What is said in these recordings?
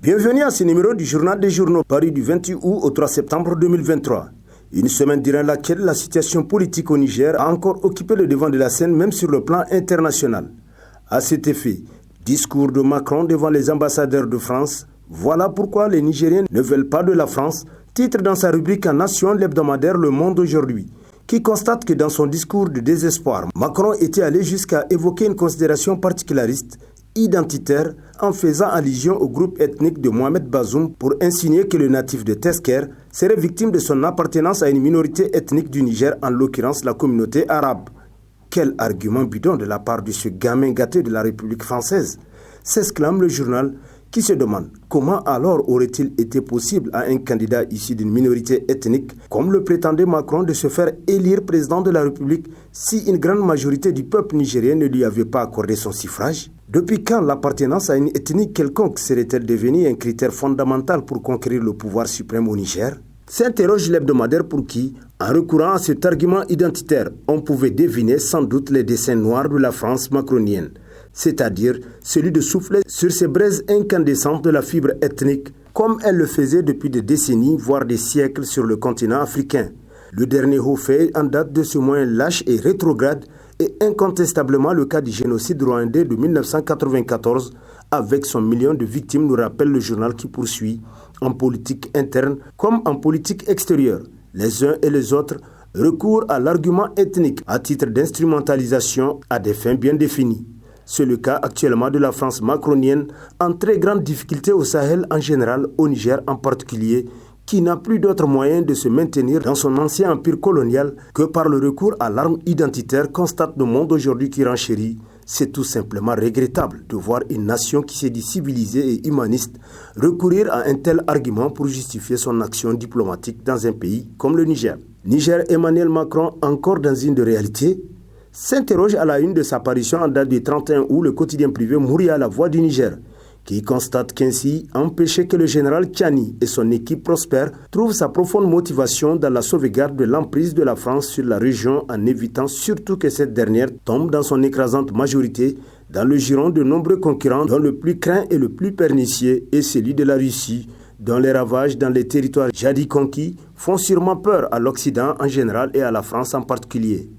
Bienvenue à ce numéro du Journal des Journaux, paru du 28 août au 3 septembre 2023. Une semaine durant laquelle la situation politique au Niger a encore occupé le devant de la scène, même sur le plan international. À cet effet, discours de Macron devant les ambassadeurs de France, voilà pourquoi les Nigériens ne veulent pas de la France, titre dans sa rubrique en Nation l'hebdomadaire Le Monde aujourd'hui, qui constate que dans son discours de désespoir, Macron était allé jusqu'à évoquer une considération particulariste, identitaire, en faisant allusion au groupe ethnique de Mohamed Bazoum pour insinuer que le natif de Tesker serait victime de son appartenance à une minorité ethnique du Niger, en l'occurrence la communauté arabe. Quel argument bidon de la part de ce gamin gâté de la République française, s'exclame le journal, qui se demande comment alors aurait-il été possible à un candidat issu d'une minorité ethnique, comme le prétendait Macron, de se faire élire président de la République si une grande majorité du peuple nigérien ne lui avait pas accordé son suffrage. Depuis quand l'appartenance à une ethnie quelconque serait-elle devenue un critère fondamental pour conquérir le pouvoir suprême au Niger ? S'interroge l'hebdomadaire pour qui, en recourant à cet argument identitaire, on pouvait deviner sans doute les dessins noirs de la France macronienne, c'est-à-dire celui de souffler sur ces braises incandescentes de la fibre ethnique, comme elle le faisait depuis des décennies, voire des siècles sur le continent africain. Le dernier haut fait en date de ce moyen lâche et rétrograde est incontestablement le cas du génocide rwandais de 1994, avec son million de victimes, nous rappelle le journal qui poursuit, en politique interne comme en politique extérieure. Les uns et les autres recourent à l'argument ethnique à titre d'instrumentalisation à des fins bien définies. C'est le cas actuellement de la France macronienne, en très grande difficulté au Sahel en général, au Niger en particulier, qui n'a plus d'autre moyen de se maintenir dans son ancien empire colonial que par le recours à l'arme identitaire, constate le monde aujourd'hui qui renchérit. C'est tout simplement regrettable de voir une nation qui s'est dit civilisée et humaniste recourir à un tel argument pour justifier son action diplomatique dans un pays comme le Niger. Niger, Emmanuel Macron encore dans une de réalité, s'interroge à la une de sa parution en date du 31 août le quotidien privé Mouria, la voix du Niger, qui constate qu'ainsi, empêcher que le général Tchani et son équipe prospèrent trouve sa profonde motivation dans la sauvegarde de l'emprise de la France sur la région, en évitant surtout que cette dernière tombe dans son écrasante majorité dans le giron de nombreux concurrents dont le plus craint et le plus pernicieux est celui de la Russie, dont les ravages dans les territoires jadis conquis font sûrement peur à l'Occident en général et à la France en particulier.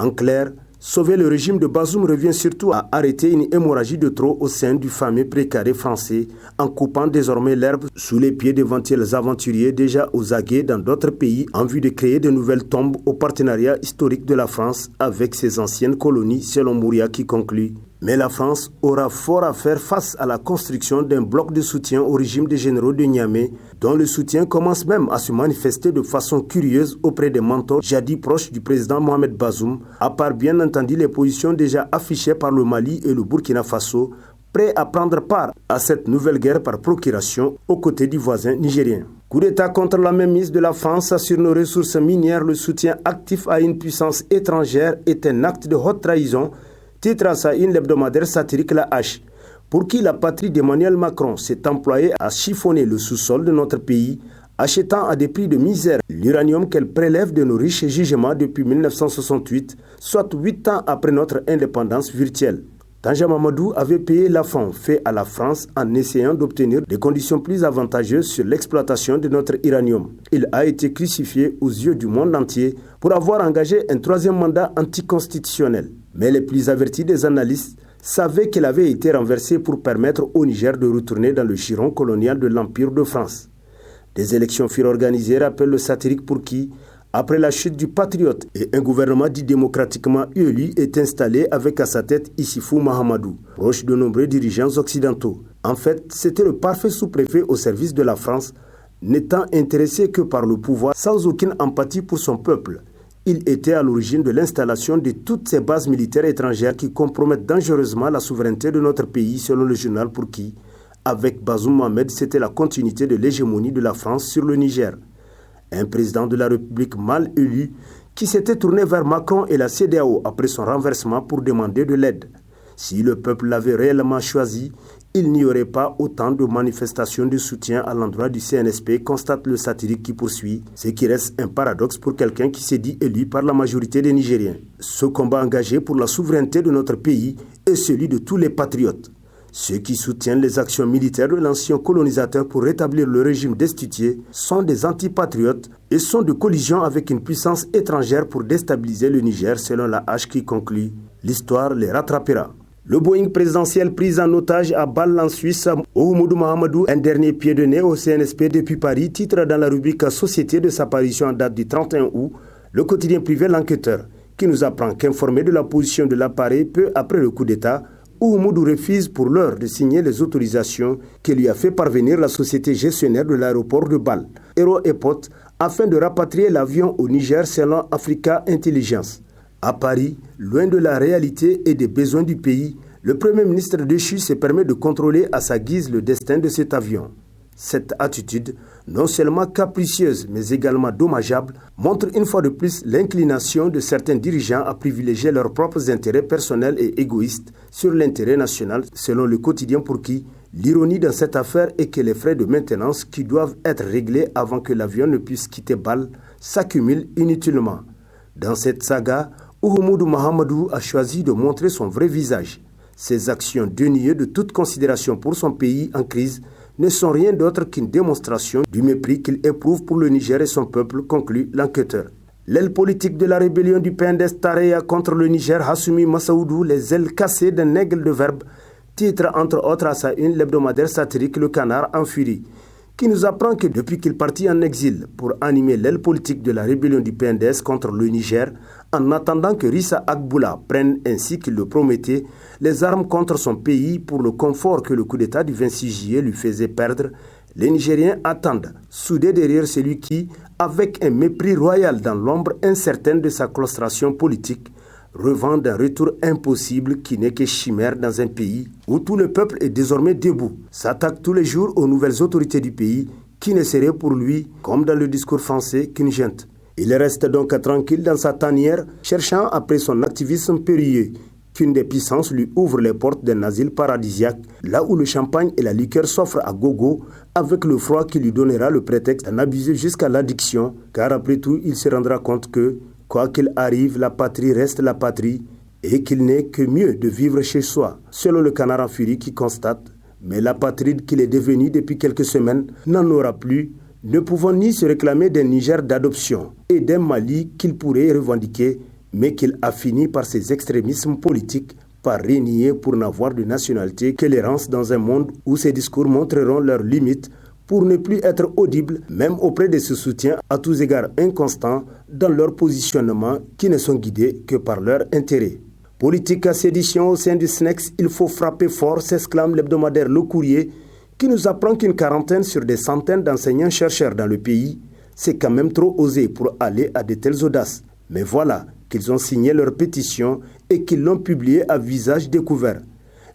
En clair, sauver le régime de Bazoum revient surtout à arrêter une hémorragie de trop au sein du fameux précaré français, en coupant désormais l'herbe sous les pieds d'éventuels aventuriers déjà aux aguets dans d'autres pays en vue de créer de nouvelles tombes au partenariat historique de la France avec ses anciennes colonies, selon Mouria qui conclut. Mais la France aura fort à faire face à la construction d'un bloc de soutien au régime des généraux de Niamey, dont le soutien commence même à se manifester de façon curieuse auprès des mentors jadis proches du président Mohamed Bazoum, à part bien entendu les positions déjà affichées par le Mali et le Burkina Faso, prêts à prendre part à cette nouvelle guerre par procuration aux côtés du voisin nigérien. Coup d'État contre la mainmise de la France sur nos ressources minières, le soutien actif à une puissance étrangère est un acte de haute trahison, titre à sa une l'hebdomadaire satirique La Hache, pour qui la patrie d'Emmanuel Macron s'est employée à chiffonner le sous-sol de notre pays, achetant à des prix de misère l'uranium qu'elle prélève de nos riches gisements depuis 1968, soit 8 ans après notre indépendance virtuelle. Tanja Mamadou avait payé l'affront fait à la France en essayant d'obtenir des conditions plus avantageuses sur l'exploitation de notre uranium. Il a été crucifié aux yeux du monde entier pour avoir engagé un troisième mandat anticonstitutionnel. Mais les plus avertis des analystes savaient qu'il avait été renversé pour permettre au Niger de retourner dans le giron colonial de l'Empire de France. Des élections furent organisées, rappelle le satirique pour qui, après la chute du patriote et un gouvernement dit démocratiquement élu est installé avec à sa tête Issifou Mahamadou, proche de nombreux dirigeants occidentaux. En fait, c'était le parfait sous-préfet au service de la France, n'étant intéressé que par le pouvoir sans aucune empathie pour son peuple. Il était à l'origine de l'installation de toutes ces bases militaires étrangères qui compromettent dangereusement la souveraineté de notre pays, selon le journal pour qui, avec Bazoum Mohamed, c'était la continuité de l'hégémonie de la France sur le Niger. Un président de la République mal élu qui s'était tourné vers Macron et la CEDEAO après son renversement pour demander de l'aide. Si le peuple l'avait réellement choisi, il n'y aurait pas autant de manifestations de soutien à l'endroit du CNSP, constate le satirique qui poursuit, ce qui reste un paradoxe pour quelqu'un qui s'est dit élu par la majorité des Nigériens. Ce combat engagé pour la souveraineté de notre pays est celui de tous les patriotes. Ceux qui soutiennent les actions militaires de l'ancien colonisateur pour rétablir le régime destitué sont des antipatriotes et sont de collision avec une puissance étrangère pour déstabiliser le Niger, selon la Hache qui conclut « L'histoire les rattrapera ». Le Boeing présidentiel pris en otage à Bâle en Suisse, Oumoudou Mahamadou, un dernier pied de nez au CNSP depuis Paris, titre dans la rubrique Société de sa parution en date du 31 août, le quotidien privé L'Enquêteur, qui nous apprend qu'informé de la position de l'appareil peu après le coup d'État, Oumoudou refuse pour l'heure de signer les autorisations que lui a fait parvenir la société gestionnaire de l'aéroport de Bâle, Aero Airport, afin de rapatrier l'avion au Niger selon Africa Intelligence. À Paris, loin de la réalité et des besoins du pays, le Premier ministre déchu se permet de contrôler à sa guise le destin de cet avion. Cette attitude, non seulement capricieuse mais également dommageable, montre une fois de plus l'inclination de certains dirigeants à privilégier leurs propres intérêts personnels et égoïstes sur l'intérêt national, selon le quotidien pour qui l'ironie dans cette affaire est que les frais de maintenance qui doivent être réglés avant que l'avion ne puisse quitter Bâle s'accumulent inutilement. Dans cette saga, Oumoudou Mahamadou a choisi de montrer son vrai visage. Ses actions dénuées de toute considération pour son pays en crise ne sont rien d'autre qu'une démonstration du mépris qu'il éprouve pour le Niger et son peuple, conclut l'enquêteur. L'aile politique de la rébellion du PNDS Tareya contre le Niger, Hassoumi Massaoudou, les ailes cassées d'un aigle de verbe, titre entre autres à sa une l'hebdomadaire satirique Le Canard en furie, qui nous apprend que depuis qu'il partit en exil pour animer l'aile politique de la rébellion du PNDS contre le Niger, en attendant que Rissa Agboula prenne, ainsi qu'il le promettait, les armes contre son pays pour le confort que le coup d'État du 26 juillet lui faisait perdre, les Nigériens attendent, soudés derrière celui qui, avec un mépris royal dans l'ombre incertaine de sa claustration politique, revend d'un retour impossible qui n'est que chimère dans un pays où tout le peuple est désormais debout, s'attaque tous les jours aux nouvelles autorités du pays qui ne seraient pour lui, comme dans le discours français, qu'une junte. Il reste donc tranquille dans sa tanière, cherchant après son activisme périlleux, qu'une des puissances lui ouvre les portes d'un asile paradisiaque, là où le champagne et la liqueur s'offrent à gogo, avec le froid qui lui donnera le prétexte d'en abuser jusqu'à l'addiction, car après tout, il se rendra compte que, quoi qu'il arrive, la patrie reste la patrie, et qu'il n'est que mieux de vivre chez soi, selon le Canard en furie qui constate, mais l'apatride qu'il est devenu depuis quelques semaines n'en aura plus, ne pouvant ni se réclamer d'un Niger d'adoption et d'un Mali qu'il pourrait revendiquer, mais qu'il a fini par ses extrémismes politiques par renier pour n'avoir de nationalité que l'errance dans un monde où ses discours montreront leurs limites pour ne plus être audibles même auprès de ce soutien à tous égards inconstants dans leur positionnement qui ne sont guidés que par leur intérêt. Politique à sédition au sein du SNEX, il faut frapper fort, s'exclame l'hebdomadaire Le Courrier, qui nous apprend qu'une quarantaine sur des centaines d'enseignants-chercheurs dans le pays, c'est quand même trop osé pour aller à de telles audaces. Mais voilà qu'ils ont signé leur pétition et qu'ils l'ont publiée à visage découvert.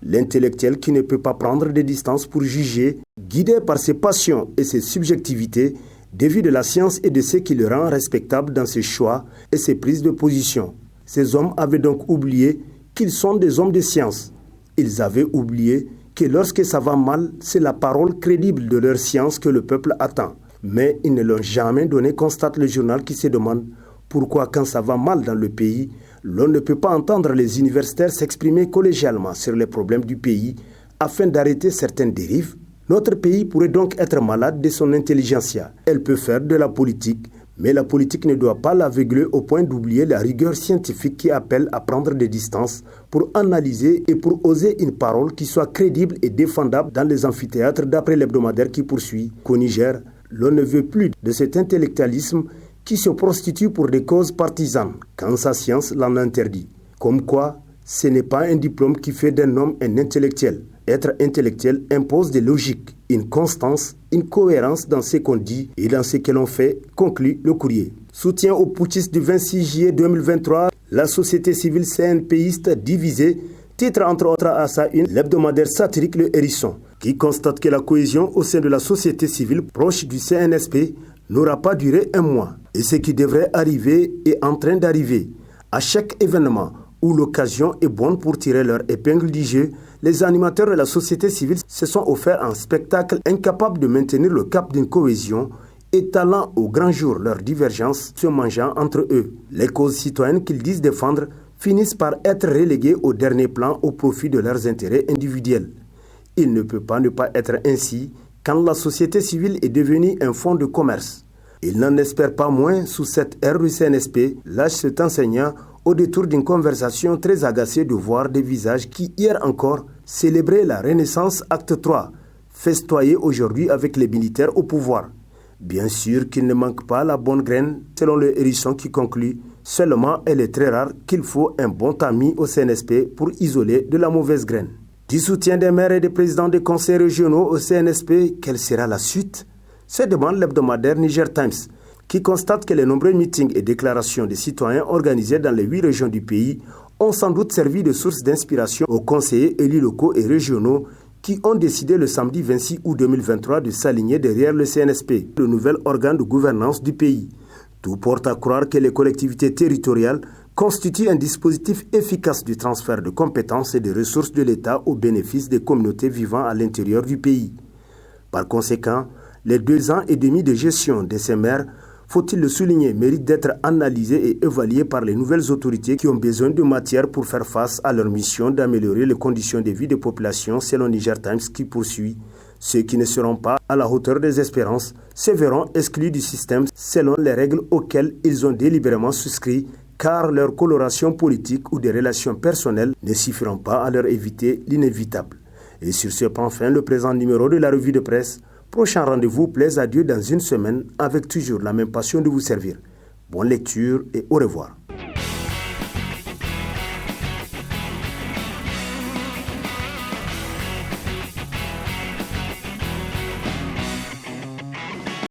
L'intellectuel qui ne peut pas prendre des distances pour juger, guidé par ses passions et ses subjectivités, dévie de la science et de ce qui le rend respectable dans ses choix et ses prises de position. Ces hommes avaient donc oublié qu'ils sont des hommes de science. Ils avaient oublié que lorsque ça va mal, c'est la parole crédible de leur science que le peuple attend. Mais ils ne l'ont jamais donné, constate le journal qui se demande pourquoi quand ça va mal dans le pays, l'on ne peut pas entendre les universitaires s'exprimer collégialement sur les problèmes du pays afin d'arrêter certaines dérives. Notre pays pourrait donc être malade de son intelligentsia. Elle peut faire de la politique, mais la politique ne doit pas l'aveugler au point d'oublier la rigueur scientifique qui appelle à prendre des distances pour analyser et pour oser une parole qui soit crédible et défendable dans les amphithéâtres, d'après l'hebdomadaire qui poursuit qu'au Niger, l'on ne veut plus de cet intellectualisme qui se prostitue pour des causes partisanes, quand sa science l'en interdit. Comme quoi, ce n'est pas un diplôme qui fait d'un homme un intellectuel. Être intellectuel impose des logiques, une constance, une cohérence dans ce qu'on dit et dans ce que l'on fait, conclut Le Courrier. Soutien aux putschistes du 26 juillet 2023, la société civile CNPiste divisée, titre entre autres à sa une l'hebdomadaire satirique Le Hérisson, qui constate que la cohésion au sein de la société civile proche du CNSP n'aura pas duré un mois. Et ce qui devrait arriver est en train d'arriver. À chaque événement où l'occasion est bonne pour tirer leur épingle du jeu, les animateurs de la société civile se sont offerts un spectacle incapable de maintenir le cap d'une cohésion, étalant au grand jour leurs divergences, se mangeant entre eux. Les causes citoyennes qu'ils disent défendre finissent par être reléguées au dernier plan au profit de leurs intérêts individuels. Il ne peut pas ne pas être ainsi quand la société civile est devenue un fonds de commerce. Il n'en espère pas moins sous cette ère du CNSP, lâche cet enseignant au détour d'une conversation très agacée de voir des visages qui, hier encore, célébraient la Renaissance Acte 3, festoyés aujourd'hui avec les militaires au pouvoir. Bien sûr qu'il ne manque pas la bonne graine, selon le hérisson qui conclut, seulement elle est très rare qu'il faut un bon tamis au CNSP pour isoler de la mauvaise graine. Du soutien des maires et des présidents des conseils régionaux au CNSP, quelle sera la suite ? Se demande l'hebdomadaire Niger Times, qui constate que les nombreux meetings et déclarations des citoyens organisés dans les 8 régions du pays ont sans doute servi de source d'inspiration aux conseillers élus locaux et régionaux qui ont décidé le samedi 26 août 2023 de s'aligner derrière le CNSP, le nouvel organe de gouvernance du pays. Tout porte à croire que les collectivités territoriales constituent un dispositif efficace du transfert de compétences et de ressources de l'État au bénéfice des communautés vivant à l'intérieur du pays. Par conséquent, les 2 ans et demi de gestion de ces maires, faut-il le souligner, méritent d'être analysés et évalués par les nouvelles autorités qui ont besoin de matière pour faire face à leur mission d'améliorer les conditions de vie des populations, selon Niger Times qui poursuit. Ceux qui ne seront pas à la hauteur des espérances se verront exclus du système selon les règles auxquelles ils ont délibérément souscrit, car leur coloration politique ou des relations personnelles ne suffiront pas à leur éviter l'inévitable. Et sur ce prend fin le présent numéro de la revue de presse. Prochain rendez-vous, plaise à Dieu dans une semaine avec toujours la même passion de vous servir. Bonne lecture et au revoir.